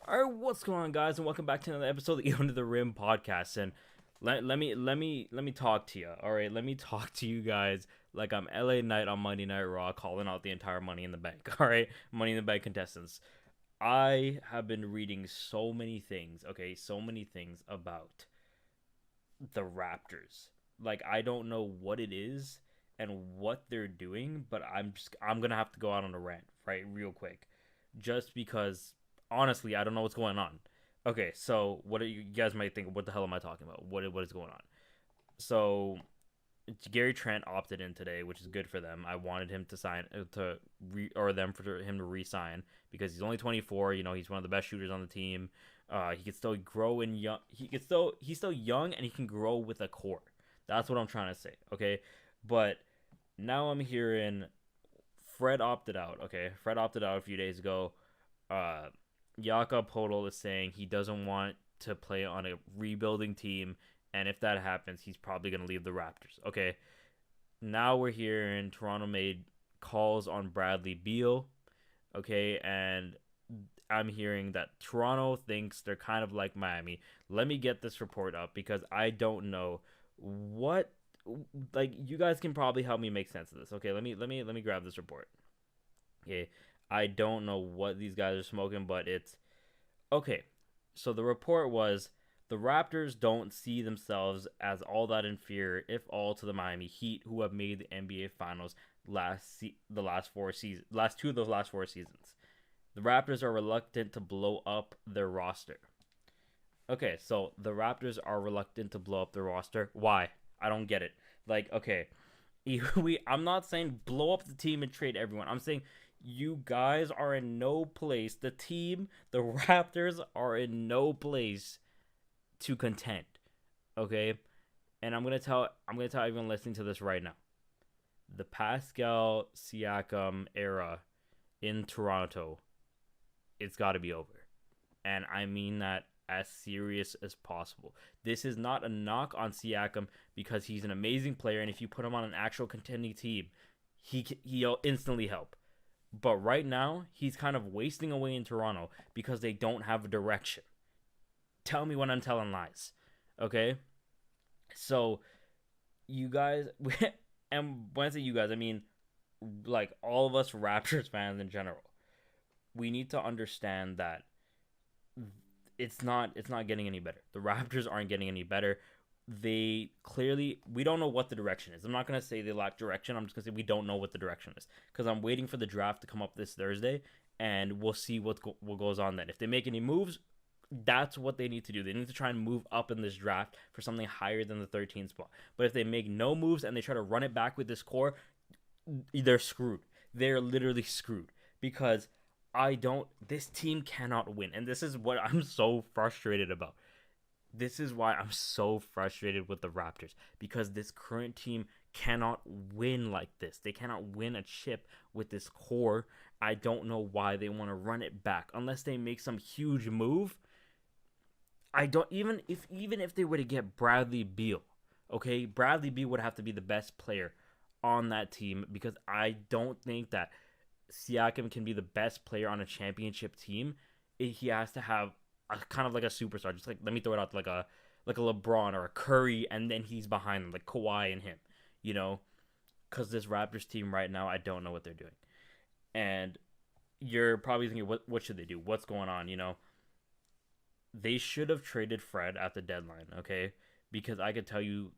All right, what's going on, guys, and welcome back to another episode of the Under the Rim podcast. And let me talk to you. All right, let me talk to you guys like I'm LA Knight on Monday Night Raw, calling out the entire Money in the Bank. All right, Money in the Bank contestants. I have been reading so many things. Okay, so many things about the Raptors. Like I don't know what it is and what they're doing, but I'm gonna have to go out on a rant, right, real quick, just because honestly I don't know what's going on. Okay, so what are you guys might think? What the hell am I talking about? What is going on? So Gary Trent opted in today, which is good for them. I wanted him to sign or them for him to re-sign because he's only 24. You know, he's one of the best shooters on the team. He can still grow in young. He's still young and he can grow with a core. That's what I'm trying to say. Okay, but now I'm hearing Fred opted out. Okay, Fred opted out a few days ago. Uh, Jakob Podol is saying he doesn't want to play on a rebuilding team, and if that happens, he's probably going to leave the Raptors. Okay, now we're here in Toronto made calls on Bradley Beal. Okay, and I'm hearing that Toronto thinks they're kind of like Miami. Let me get this report up because I don't know what, like, you guys can probably help me make sense of this. Okay, let me grab this report. Okay, I don't know what these guys are smoking, but it's okay. So the report was the Raptors don't see themselves as all that inferior, if all, to the Miami Heat, who have made the NBA Finals the last two of the last 4 seasons. The Raptors are reluctant to blow up their roster. Okay, so the Raptors are reluctant to blow up their roster. Why? I don't get it. Like, okay, I'm not saying blow up the team and trade everyone. I'm saying you guys are in no place. The Raptors are in no place to contend. Okay, and I'm gonna tell everyone listening to this right now. The Pascal Siakam era in Toronto, it's got to be over, and I mean that as serious as possible. This is not a knock on Siakam because he's an amazing player, and if you put him on an actual contending team, he'll instantly help. But right now, he's kind of wasting away in Toronto because they don't have a direction. Tell me when I'm telling lies, okay? So you guys, and when I say you guys, I mean like all of us Raptors fans in general. We need to understand that it's not getting any better. The Raptors aren't getting any better. They clearly we don't know what the direction is. I'm not gonna say they lack direction. I'm just gonna say we don't know what the direction is because I'm waiting for the draft to come up this Thursday, and we'll see what goes on then. If they make any moves, that's what they need to do. They need to try and move up in this draft for something higher than the 13th spot. But if they make no moves and they try to run it back with this core, they're screwed. They're literally screwed because this team cannot win. And this is what I'm so frustrated about. This is why I'm so frustrated with the Raptors because this current team cannot win like this. They cannot win a chip with this core. I don't know why they want to run it back unless they make some huge move. I don't even if they were to get Bradley Beal, okay? Bradley Beal would have to be the best player on that team because I don't think that Siakam can be the best player on a championship team. He has to have kind of like a superstar. Just like let me throw it out to like a LeBron or a Curry, and then he's behind them, like Kawhi and him. You know, because this Raptors team right now, I don't know what they're doing. And you're probably thinking, what should they do? What's going on? You know, they should have traded Fred at the deadline. Okay, because I could tell you,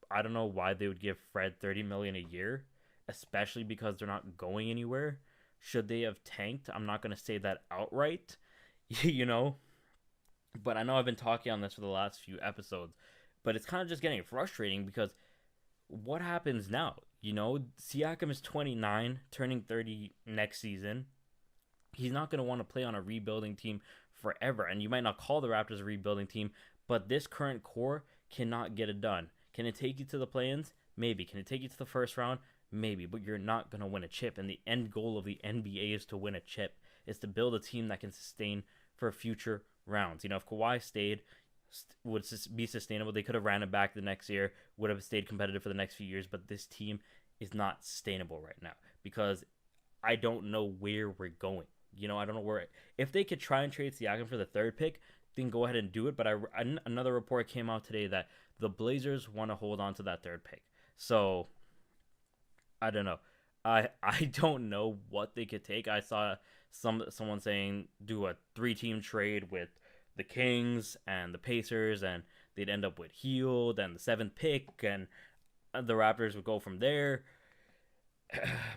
I don't know why they would give Fred 30 million a year, especially because they're not going anywhere. Should they have tanked? I'm not gonna say that outright, you know, but I know I've been talking on this for the last few episodes, but it's kind of just getting frustrating because what happens now? You know, Siakam is 29, turning 30 next season. He's not going to want to play on a rebuilding team forever. And you might not call the Raptors a rebuilding team, but this current core cannot get it done. Can it take you to the play-ins? Maybe. Can it take you to the first round? Maybe. But you're not going to win a chip. And the end goal of the NBA is to win a chip. Is to build a team that can sustain for future rounds. You know, if Kawhi stayed, would be sustainable. They could have ran it back the next year, would have stayed competitive for the next few years, but this team is not sustainable right now because I don't know where we're going. I don't know where. If they could try and trade Siakam for the third pick, then go ahead and do it. But another report came out today that the Blazers want to hold on to that third pick. So I don't know. I don't know what they could take. I saw someone saying do a 3-team trade with the Kings and the Pacers, and they'd end up with Heald and the 7th pick, and the Raptors would go from there.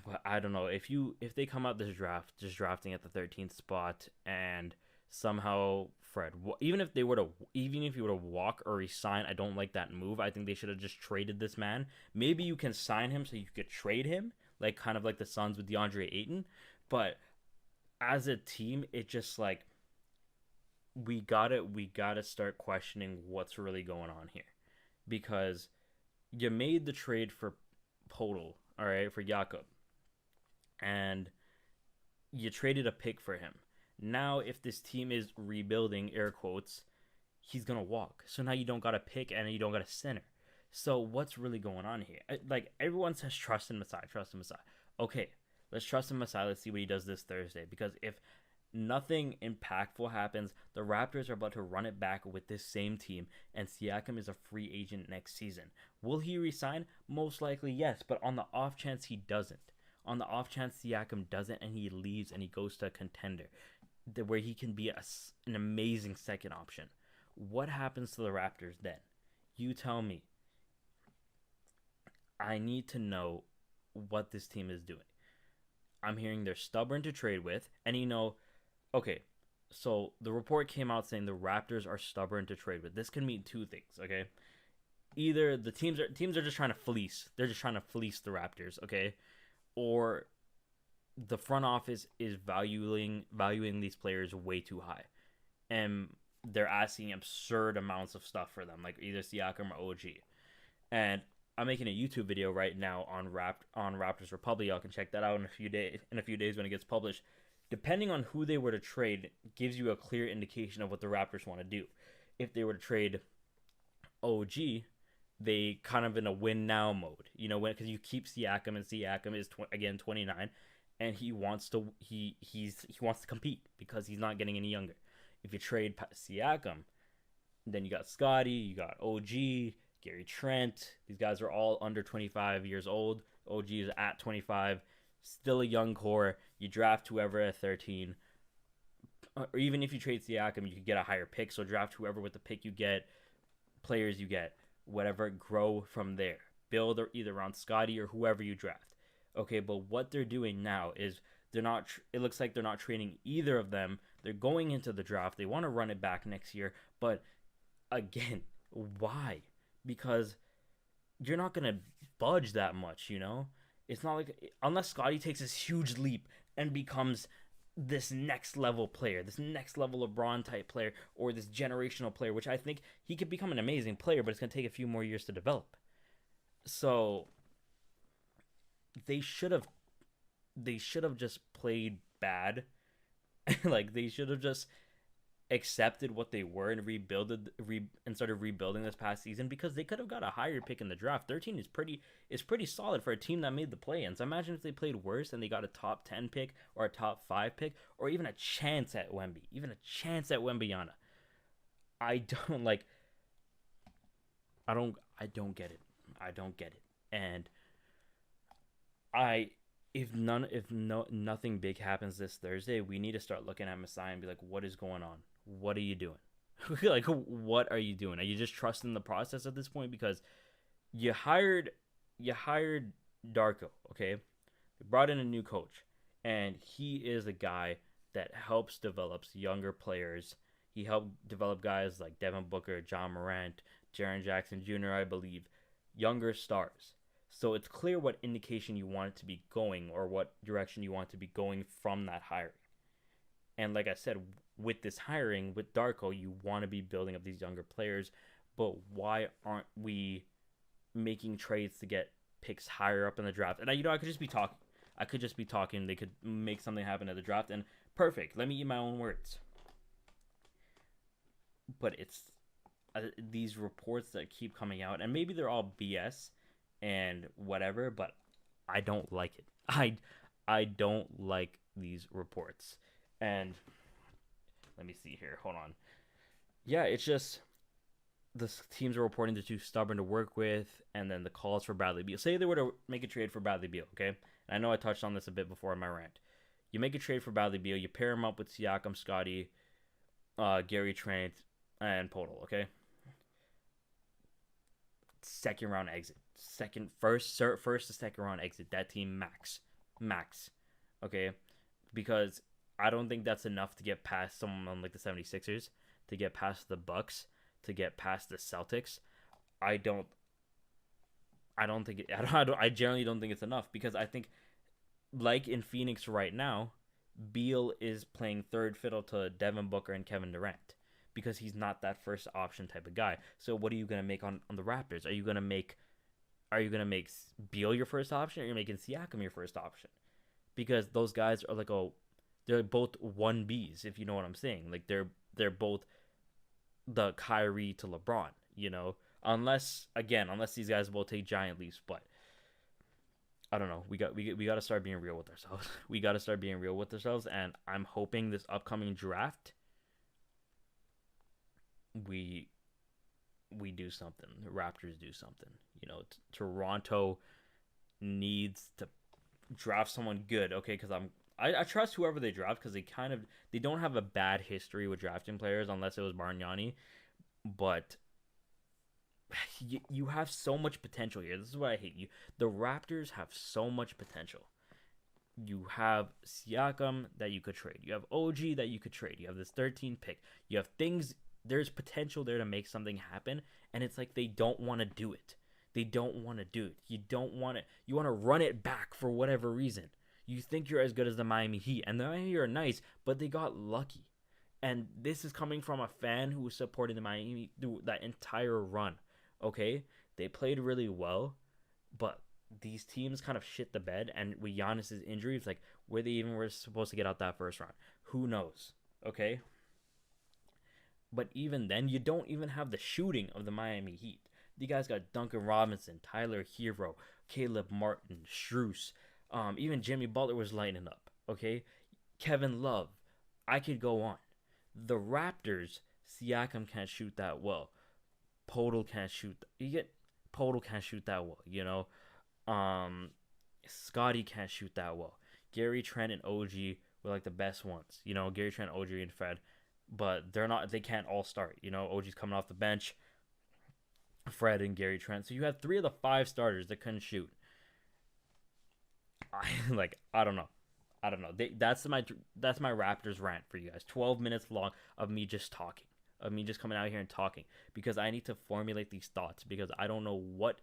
But I don't know, if they come out this draft just drafting at the 13th spot, and somehow Fred, even if he were to walk or resign, I don't like that move. I think they should have just traded this man. Maybe you can sign him so you could trade him, like kind of like the Suns with DeAndre Ayton. But as a team, it just like we gotta start questioning what's really going on here, because you made the trade for Podol, all right, for Jakob, and you traded a pick for him. Now, if this team is rebuilding, air quotes, he's gonna walk. So now you don't got a pick and you don't got a center. So what's really going on here? Like, everyone says trust in Masai, trust in Masai. Okay, let's trust in Masai. Let's see what he does this Thursday. Because if nothing impactful happens, the Raptors are about to run it back with this same team, and Siakam is a free agent next season. Will he resign? Most likely, yes. But on the off chance he doesn't, on the off chance Siakam doesn't and he leaves and he goes to a contender where he can be an amazing second option, what happens to the Raptors then? You tell me. I need to know what this team is doing. I'm hearing they're stubborn to trade with, and okay, so the report came out saying the Raptors are stubborn to trade with. This can mean two things, okay? Either the teams are just trying to fleece. They're just trying to fleece the Raptors, okay? Or the front office is valuing these players way too high, and they're asking absurd amounts of stuff for them, like either Siakam or OG. And I'm making a YouTube video right now on Raptors Republic. Y'all can check that out in a few days when it gets published. Depending on who they were to trade, gives you a clear indication of what the Raptors want to do. If they were to trade OG, they kind of in a win now mode, because you keep Siakam, and Siakam is again 29, and he wants to compete because he's not getting any younger. If you trade Siakam, then you got Scotty, you got OG, Gary Trent. These guys are all under 25 years old. OG is at 25, still a young core. You draft whoever at 13, or even if you trade Siakam, you could get a higher pick. So draft whoever with the pick you get, players you get, whatever, grow from there. Build either around Scotty or whoever you draft. Okay, but what they're doing now is they're not. It looks like they're not trading either of them. They're going into the draft. They want to run it back next year, but again, why? Because you're not gonna budge that much, It's not like, unless Scotty takes this huge leap and becomes this next level player, this next level LeBron type player, or this generational player, which I think he could become an amazing player, but it's gonna take a few more years to develop. So they should have just played bad. Like, they should have just accepted what they were and started rebuilding this past season, because they could have got a higher pick in the draft. 13 is pretty solid for a team that made the play-ins. Imagine if they played worse and they got a top 10 pick or a top 5 pick, or even a chance at Wemby, Wembanyama. I don't get it. And nothing big happens this Thursday, we need to start looking at Masai and be like, what is going on? What are you doing? Like, what are you doing? Are you just trusting the process at this point? Because you hired Darko, okay? You brought in a new coach, and he is a guy that helps develops younger players. He helped develop guys like Devin Booker, John Morant, Jaren Jackson Jr., I believe, younger stars. So it's clear what indication you want it to be going, or what direction you want to be going from that hiring. And like I said, with this hiring, with Darko, you want to be building up these younger players. But why aren't we making trades to get picks higher up in the draft? And I could just be talking. They could make something happen at the draft, and perfect. Let me eat my own words. But it's these reports that keep coming out, and maybe they're all BS and whatever, but I don't like it. I don't like these reports. And let me see here. Hold on. Yeah, it's just the teams are reporting they're too stubborn to work with, and then the calls for Bradley Beal. Say they were to make a trade for Bradley Beal, okay? And I know I touched on this a bit before in my rant. You make a trade for Bradley Beal, you pair him up with Siakam, Scotty, Gary Trent, and Podol, okay? Second round exit. First to second round exit. That team max. Okay? Because I don't think that's enough to get past someone like the 76ers, to get past the Bucks, to get past the Celtics. I generally don't think it's enough, because I think, like in Phoenix right now, Beal is playing third fiddle to Devin Booker and Kevin Durant, because he's not that first option type of guy. So what are you gonna make on the Raptors? Are you gonna make Beal your first option, or are you making Siakam your first option? Because those guys are they're both 1Bs, if you know what I'm saying. Like they're both the Kyrie to LeBron, unless these guys will take giant leaps. But I don't know. We got to start being real with ourselves. We got to start being real with ourselves, and I'm hoping this upcoming draft we do something. The Raptors do something. Toronto needs to draft someone good, okay? Because I trust whoever they draft, because they don't have a bad history with drafting players, unless it was Bargnani. But you have so much potential here. This is what I hate. The Raptors have so much potential. You have Siakam that you could trade. You have OG that you could trade. You have this 13 pick. You have things. There's potential there to make something happen, and it's like they don't want to do it. They don't want to do it. You don't want it. You want to run it back for whatever reason. You think you're as good as the Miami Heat, and the Miami Heat are nice, but they got lucky. And this is coming from a fan who was supporting the Miami through that entire run. Okay, they played really well, but these teams kind of shit the bed. And with Giannis's injury, it's like, where they even were supposed to get out that first round, who knows? Okay, but even then, you don't even have the shooting of the Miami Heat. You guys got Duncan Robinson, Tyler Hero, Caleb Martin, Strus, even Jimmy Butler was lighting up. Okay, Kevin Love. I could go on. The Raptors, Siakam can't shoot that well. Podol can't shoot. Podol can't shoot that well. Scotty can't shoot that well. Gary Trent and OG were like the best ones. Gary Trent, OG, and Fred, but they're not. They can't all start. OG's coming off the bench. Fred and Gary Trent. So you had 3 of the 5 starters that couldn't shoot. I don't know. That's my Raptors rant for you guys. 12 minutes long of me just talking, of me just coming out here and talking, because I need to formulate these thoughts, because I don't know what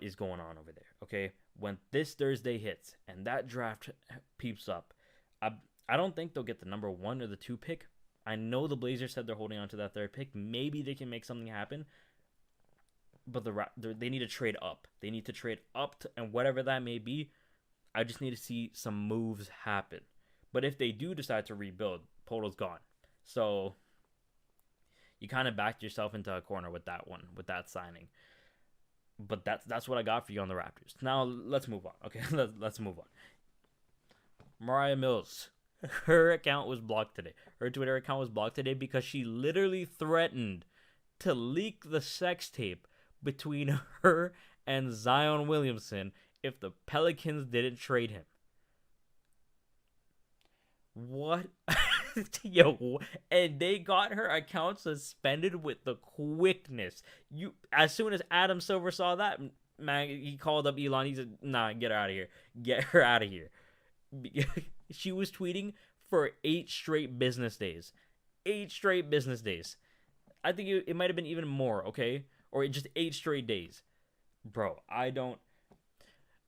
is going on over there. Okay, when this Thursday hits and that draft peeps up, I don't think they'll get the number 1 or the 2 pick. I know the Blazers said they're holding on to that 3rd pick. Maybe they can make something happen. But they need to trade up. They need to trade up and whatever that may be. I just need to see some moves happen. But if they do decide to rebuild, Podol's gone. So you kind of backed yourself into a corner with that one, with that signing. But that's what I got for you on the Raptors. Now let's move on. Okay, let's move on. Mariah Mills. Her account was blocked today. Her Twitter account was blocked today because she literally threatened to leak the sex tape between her and Zion Williamson if the Pelicans didn't trade him. What? Yo, and they got her account suspended with the quickness. As soon as Adam Silver saw that, man, he called up Elon. He said, "Nah, get her out of here. Get her out of here." She was tweeting for 8 straight business days. 8 straight business days. I think it might have been even more, okay? Or just 8 straight days. Bro, I don't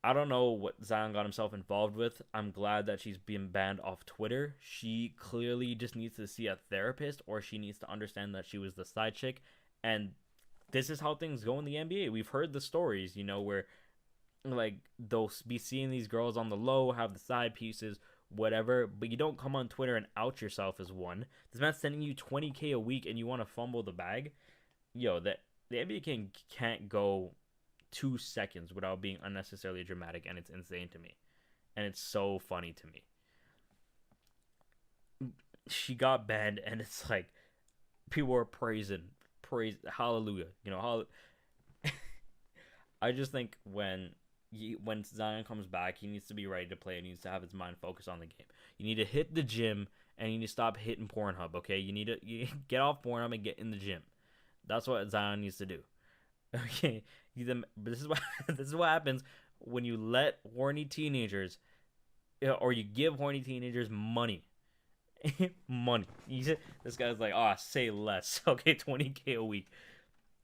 know what Zion got himself involved with. I'm glad that she's being banned off Twitter. She clearly just needs to see a therapist, or she needs to understand that she was the side chick. And this is how things go in the NBA. We've heard the stories, where like they'll be seeing these girls on the low, have the side pieces, whatever, but you don't come on Twitter and out yourself as one. This man's sending you $20K a week and you want to fumble the bag. Yo, the NBA can't go 2 seconds without being unnecessarily dramatic, and it's insane to me. And it's so funny to me. she got banned, and it's like people are praise, hallelujah. I just think when Zion comes back, he needs to be ready to play. He needs to have his mind focused on the game. You need to hit the gym, and you need to stop hitting Pornhub. Okay, you get off Pornhub and get in the gym. That's what Zion needs to do. Okay, this is what this is what happens when you let horny teenagers, or you give horny teenagers money. Money. This guy's like, oh, say less. Okay, 20K a week.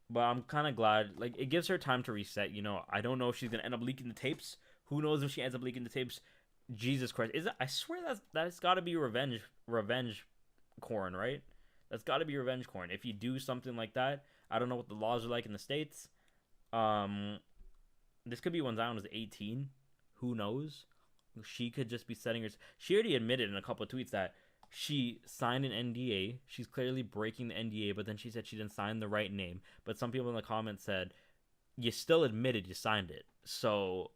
But I'm kind of glad. Like, it gives her time to reset. I don't know if she's gonna end up leaking the tapes. Who knows if she ends up leaking the tapes? Jesus Christ! I swear that's got to be revenge corn, right? That's got to be revenge corn. If you do something like that, I don't know what the laws are like in the States. This could be when Zion was 18. Who knows? She could just be setting her. She already admitted in a couple of tweets that she signed an NDA. She's clearly breaking the NDA, but then she said she didn't sign the right name. But some people in the comments said, you still admitted you signed it. So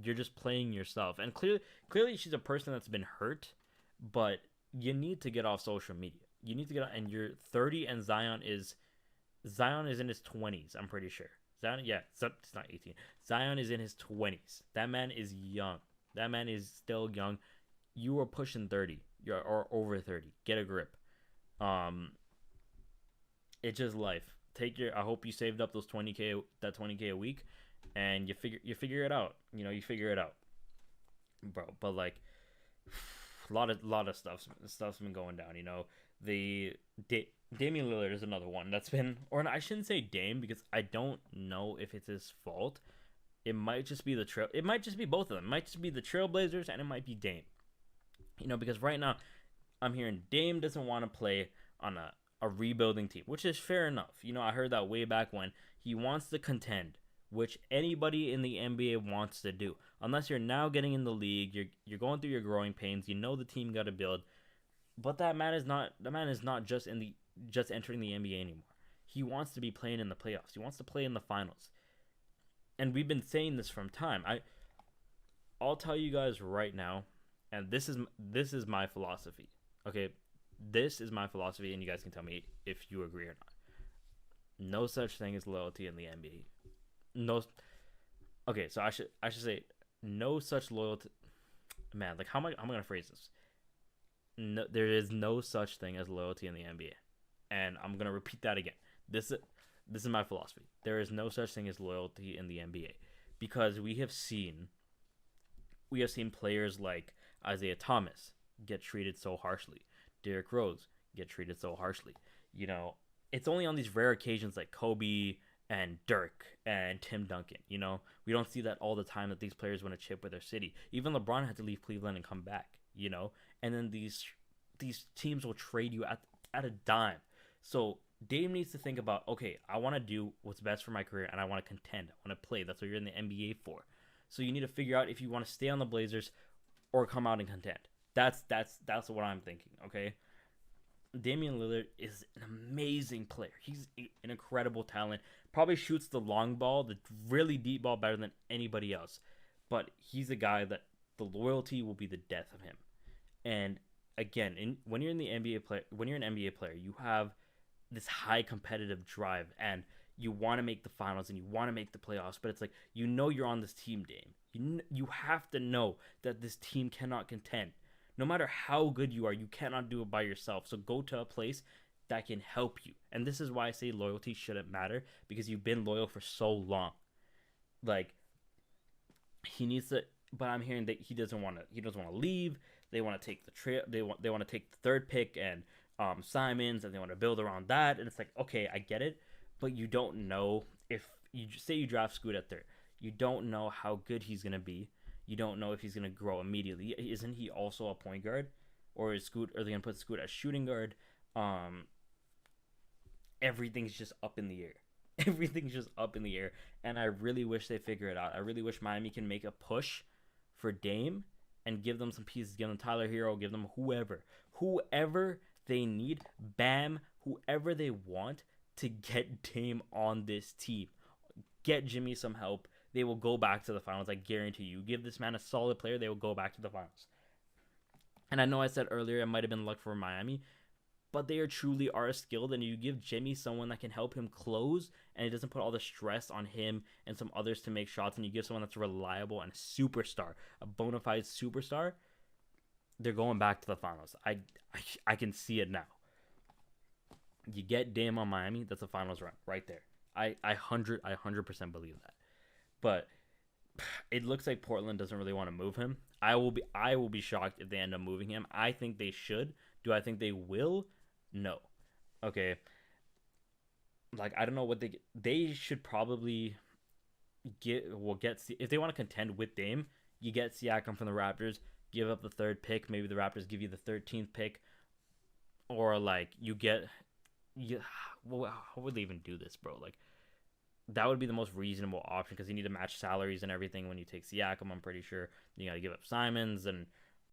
you're just playing yourself. And clearly she's a person that's been hurt, but you need to get off social media. You need to get out, and you're 30, and Zion is in his 20s, I'm pretty sure. Zion, yeah, it's not 18. Zion is in his 20s. That man is young. That man is still young. You are pushing 30. Or over 30. Get a grip. It's just life. I hope you saved up those 20K a week, and you figure it out. You figure it out, bro. But like, a lot of stuff's been going down. Damian Lillard is another one that's been, or I shouldn't say Dame, because I don't know if it's his fault. It might just be it might just be both of them. It might just be the Trailblazers, and it might be Dame. Because right now I'm hearing Dame doesn't want to play on a rebuilding team, which is fair enough. I heard that way back when. He wants to contend, which anybody in the NBA wants to do. Unless you're now getting in the league, you're going through your growing pains. The team got to build. But that man is not just entering the NBA anymore. He wants to be playing in the playoffs. He wants to play in the finals. And we've been saying this from time. I'll tell you guys right now, and this is my philosophy. Okay, this is my philosophy, and you guys can tell me if you agree or not. No such thing as loyalty in the NBA. No. Okay, so I should say no such loyalty. Man, like how am I gonna phrase this? No, there is no such thing as loyalty in the NBA, and I'm gonna repeat that again. This is my philosophy. There is no such thing as loyalty in the NBA, because we have seen players like Isaiah Thomas get treated so harshly. Derrick Rose get treated so harshly. It's only on these rare occasions like Kobe and Dirk and Tim Duncan. We don't see that all the time, that these players want to chip with their city. Even LeBron had to leave Cleveland and come back. And then these teams will trade you at a dime. So Dame needs to think about, okay, I want to do what's best for my career, and I want to contend. I want to play. That's what you're in the NBA for. So you need to figure out if you want to stay on the Blazers or come out and contend. That's what I'm thinking, okay? Damian Lillard is an amazing player. He's an incredible talent. Probably shoots the long ball, the really deep ball, better than anybody else. But he's a guy that the loyalty will be the death of him. And again, when you're an NBA player, you have this high competitive drive, and you want to make the finals and you want to make the playoffs. But it's like, you're on this team, Dame. You have to know that this team cannot contend. No matter how good you are, you cannot do it by yourself. So go to a place that can help you. And this is why I say loyalty shouldn't matter, because you've been loyal for so long. Like, he needs to, but I'm hearing that he doesn't want to leave. They want to take they want to take the third pick and Simons, and they want to build around that. And it's like, okay, I get it, but you don't know, if you say you draft Scoot at third, you don't know how good he's gonna be. You don't know if he's gonna grow immediately. Isn't he also a point guard, or are they gonna put Scoot as shooting guard? Everything's just up in the air. Everything's just up in the air, and I really wish they figure it out. I really wish Miami can make a push for Dame and give them some pieces. Give them Tyler Hero. Give them whoever they need. Bam, whoever they want to get Dame on this team. Get Jimmy some help. They will go back to the finals. I guarantee you. Give this man a solid player, they will go back to the finals. And I know I said earlier it might have been luck for Miami, but they truly are skilled. And you give Jimmy someone that can help him close, and it doesn't put all the stress on him and some others to make shots. And you give someone that's reliable and a superstar, a bona fide superstar. They're going back to the finals. I can see it now. You get Dame on Miami, that's a finals run right there. I 100% believe that. But it looks like Portland doesn't really want to move him. I will be shocked if they end up moving him. I think they should. Do I think they will? No. Okay. Like I don't know what they should probably get if they want to contend with Dame, you get Siakam from the Raptors, give up the third pick, maybe the Raptors give you the 13th pick, or like you get well, how would they even do this, bro? Like that would be the most reasonable option because you need to match salaries and everything when you take Siakam. I'm pretty sure you got to give up Simons and